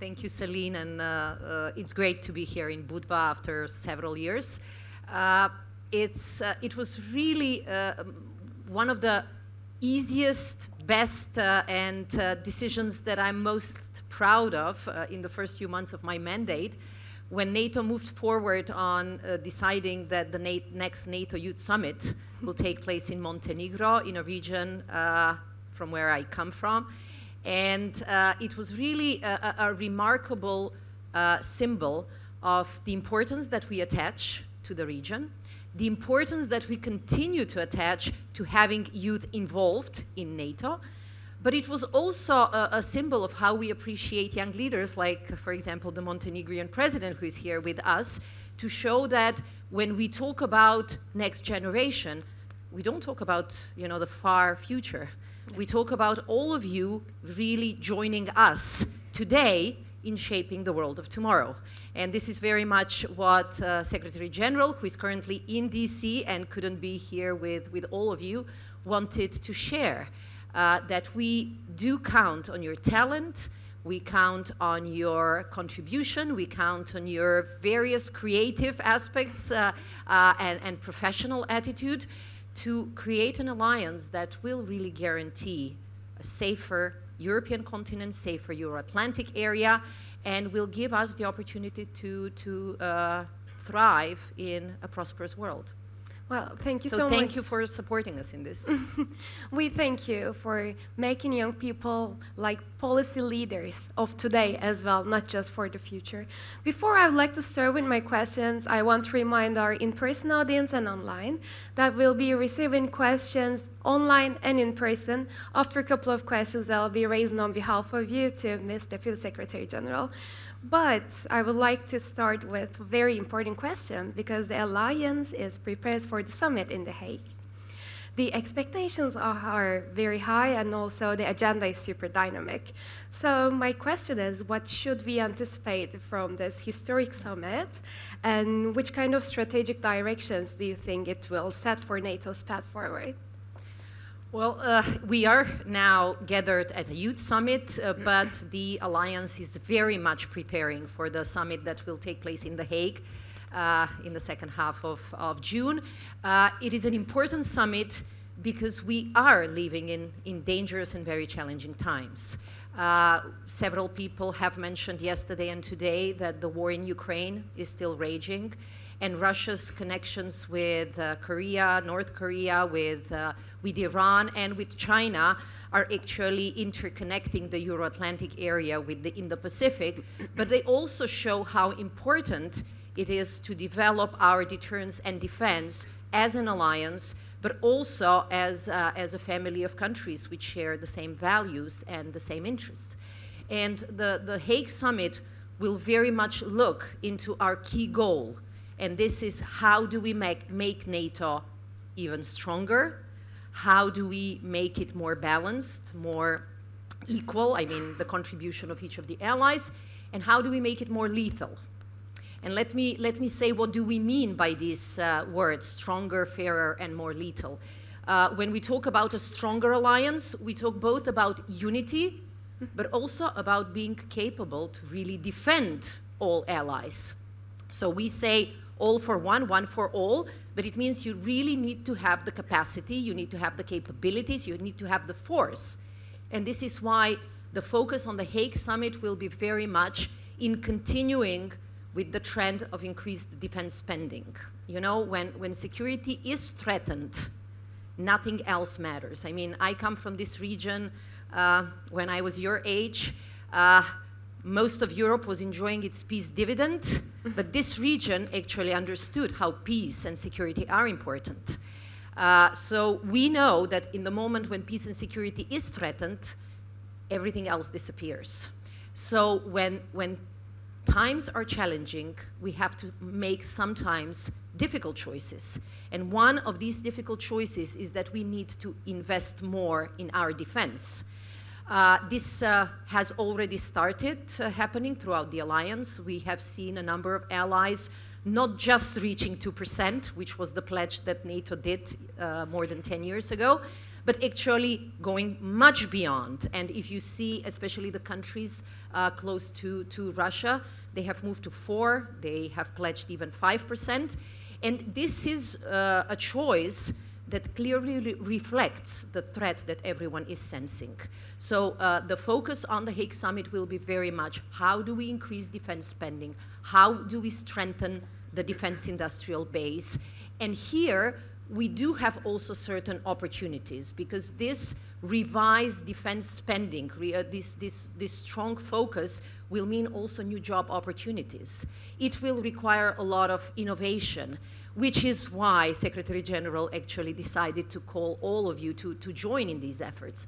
Thank you, Celine, and it's great to be here in Budva after several years. It was really one of the easiest, best, and decisions that I'm most proud of in the first few months of my mandate, when NATO moved forward on deciding that the next NATO Youth Summit will take place in Montenegro, in a region from where I come from. And it was really a remarkable symbol of the importance that we attach to the region, the importance that we continue to attach to having youth involved in NATO, but it was also a symbol of how we appreciate young leaders, like, for example, the Montenegrin president who is here with us, to show that when we talk about next generation, we don't talk about, the far future. We talk about all of you really joining us today in shaping the world of tomorrow. And this is very much what Secretary General, who is currently in DC and couldn't be here with all of you, wanted to share. That we do count on your talent, we count on your contribution, we count on your various creative aspects and professional attitude to create an alliance that will really guarantee a safer European continent, safer Euro-Atlantic area, and will give us the opportunity to thrive in a prosperous world. Well, thank you so much. Thank you for supporting us in this. We thank you for making young people like policy leaders of today as well, not just for the future. Before I would like to start with my questions, I want to remind our in-person audience and online that we'll be receiving questions online and in person. After a couple of questions, I'll be raising on behalf of you to Ms. Deputy Secretary General. But I would like to start with a very important question, because the Alliance is prepared for the summit in The Hague. The expectations are very high, and also the agenda is super dynamic. So my question is, what should we anticipate from this historic summit, and which kind of strategic directions do you think it will set for NATO's path forward? Well, we are now gathered at a youth summit, but the Alliance is very much preparing for the summit that will take place in The Hague in the second half of June. It is an important summit because we are living in dangerous and very challenging times. Several people have mentioned yesterday and today that the war in Ukraine is still raging, and Russia's connections with Korea, North Korea, with Iran and with China are actually interconnecting the Euro-Atlantic area with the Indo-Pacific, but they also show how important it is to develop our deterrence and defense as an alliance, but also as a family of countries which share the same values and the same interests. And the Hague Summit will very much look into our key goal, and this is, how do we make NATO even stronger? How do we make it more balanced, more equal, I mean the contribution of each of the allies, and how do we make it more lethal? And let me say, what do we mean by these words, stronger, fairer, and more lethal? When we talk about a stronger alliance, we talk both about unity, but also about being capable to really defend all allies. So we say all for one, one for all, but it means you really need to have the capacity, you need to have the capabilities, you need to have the force. And this is why the focus on the Hague Summit will be very much in continuing with the trend of increased defense spending. You know, when security is threatened, nothing else matters. I mean, I come from this region when I was your age. Most of Europe was enjoying its peace dividend, but this region actually understood how peace and security are important. So we know that in the moment when peace and security is threatened, everything else disappears. So when times are challenging, we have to make sometimes difficult choices. And one of these difficult choices is that we need to invest more in our defense. This has already started happening throughout the alliance. We have seen a number of allies not just reaching 2%, which was the pledge that NATO did more than 10 years ago, but actually going much beyond. And if you see, especially the countries close to Russia, they have moved to 4%, they have pledged even 5%. And this is a choice that clearly reflects the threat that everyone is sensing. So the focus on the Hague Summit will be very much, how do we increase defense spending? How do we strengthen the defense industrial base? And here, we do have also certain opportunities, because this revised defense spending, this strong focus will mean also new job opportunities. It will require a lot of innovation, which is why Secretary General actually decided to call all of you to join in these efforts.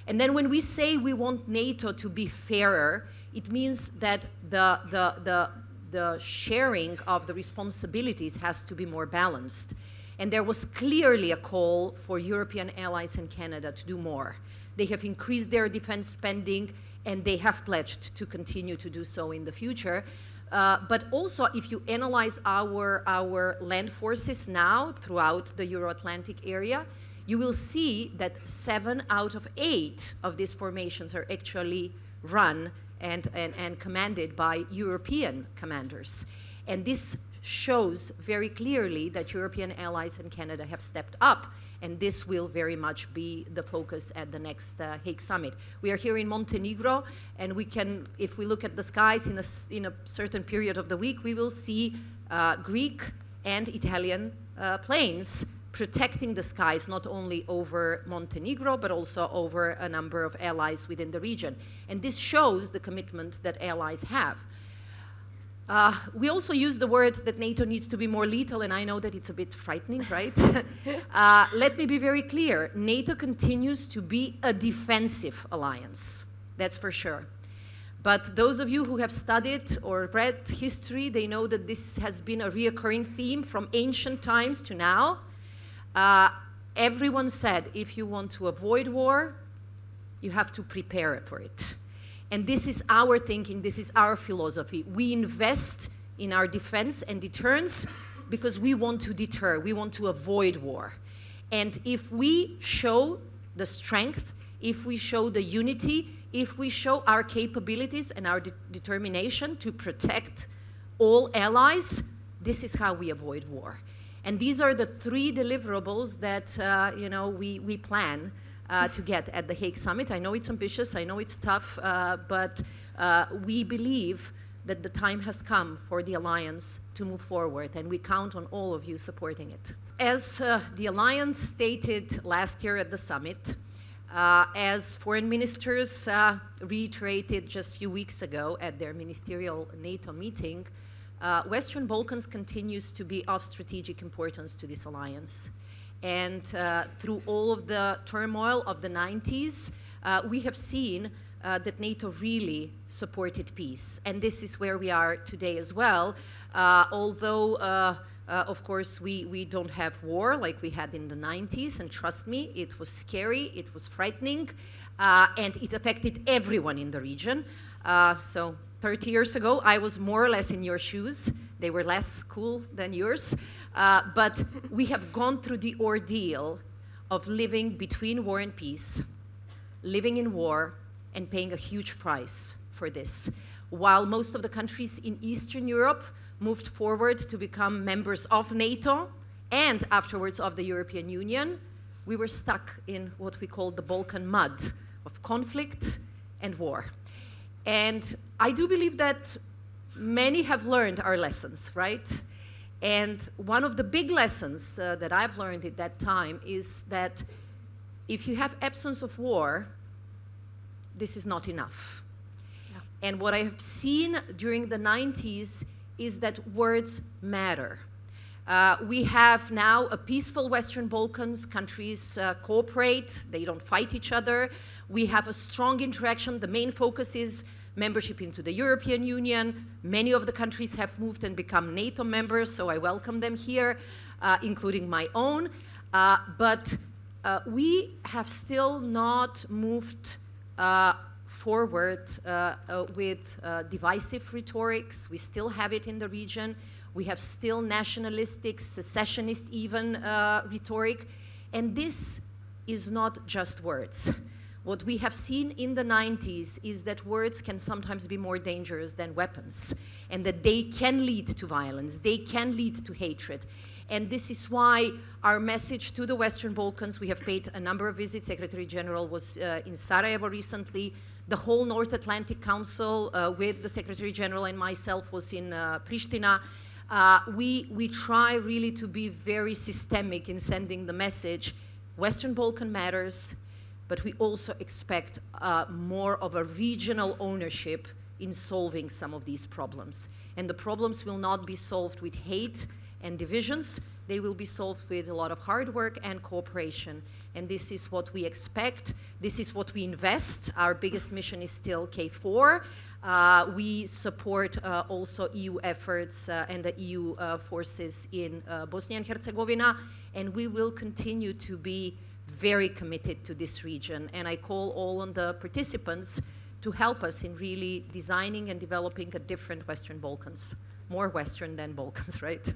And then when we say we want NATO to be fairer, it means that the sharing of the responsibilities has to be more balanced. And there was clearly a call for European allies and Canada to do more. They have increased their defense spending, and they have pledged to continue to do so in the future. But also, if you analyze our land forces now throughout the Euro-Atlantic area, you will see that 7 out of 8 of these formations are actually run and commanded by European commanders. And this shows very clearly that European allies and Canada have stepped up, and this will very much be the focus at the next Hague Summit. We are here in Montenegro, and we can, if we look at the skies in a certain period of the week, we will see Greek and Italian planes protecting the skies, not only over Montenegro, but also over a number of allies within the region. And this shows the commitment that allies have. We also use the word that NATO needs to be more lethal, and I know that it's a bit frightening, right? Let me be very clear. NATO continues to be a defensive alliance, that's for sure. But those of you who have studied or read history, they know that this has been a reoccurring theme from ancient times to now. Everyone said, if you want to avoid war, you have to prepare for it. And this is our thinking, this is our philosophy. We invest in our defense and deterrence because we want to deter, we want to avoid war. And if we show the strength, if we show the unity, if we show our capabilities and our determination to protect all allies, this is how we avoid war. And these are the 3 deliverables that we plan to get at the Hague Summit. I know it's ambitious, I know it's tough, but we believe that the time has come for the alliance to move forward, and we count on all of you supporting it. As the alliance stated last year at the summit, as foreign ministers reiterated just a few weeks ago at their ministerial NATO meeting, Western Balkans continues to be of strategic importance to this alliance. And through all of the turmoil of the 90s, we have seen that NATO really supported peace. And this is where we are today as well. Although, of course, we don't have war like we had in the 90s. And trust me, it was scary, it was frightening, and it affected everyone in the region. So 30 years ago, I was more or less in your shoes. They were less cool than yours. But we have gone through the ordeal of living between war and peace, living in war, and paying a huge price for this. While most of the countries in Eastern Europe moved forward to become members of NATO and afterwards of the European Union, we were stuck in what we call the Balkan mud of conflict and war. And I do believe that many have learned our lessons, right? And one of the big lessons that I've learned at that time is that if you have absence of war, this is not enough. Yeah. And what I have seen during the 90s is that words matter. We have now a peaceful Western Balkans. Countries cooperate, they don't fight each other. We have a strong interaction. The main focus is membership into the European Union. Many of the countries have moved and become NATO members, so I welcome them here, including my own. But we have still not moved forward with divisive rhetorics. We still have it in the region. We have still nationalistic, secessionist even rhetoric. And this is not just words. What we have seen in the 90s is that words can sometimes be more dangerous than weapons, and that they can lead to violence, they can lead to hatred. And this is why our message to the Western Balkans, we have paid a number of visits. Secretary General was in Sarajevo recently. The whole North Atlantic Council with the Secretary General and myself was in Pristina. We try really to be very systemic in sending the message, Western Balkan matters, but we also expect more of a regional ownership in solving some of these problems. And the problems will not be solved with hate and divisions. They will be solved with a lot of hard work and cooperation. And this is what we expect. This is what we invest. Our biggest mission is still K4. We support also EU efforts and the EU forces in Bosnia and Herzegovina. And we will continue to be very committed to this region. And I call all on the participants to help us in really designing and developing a different Western Balkans. More Western than Balkans, right?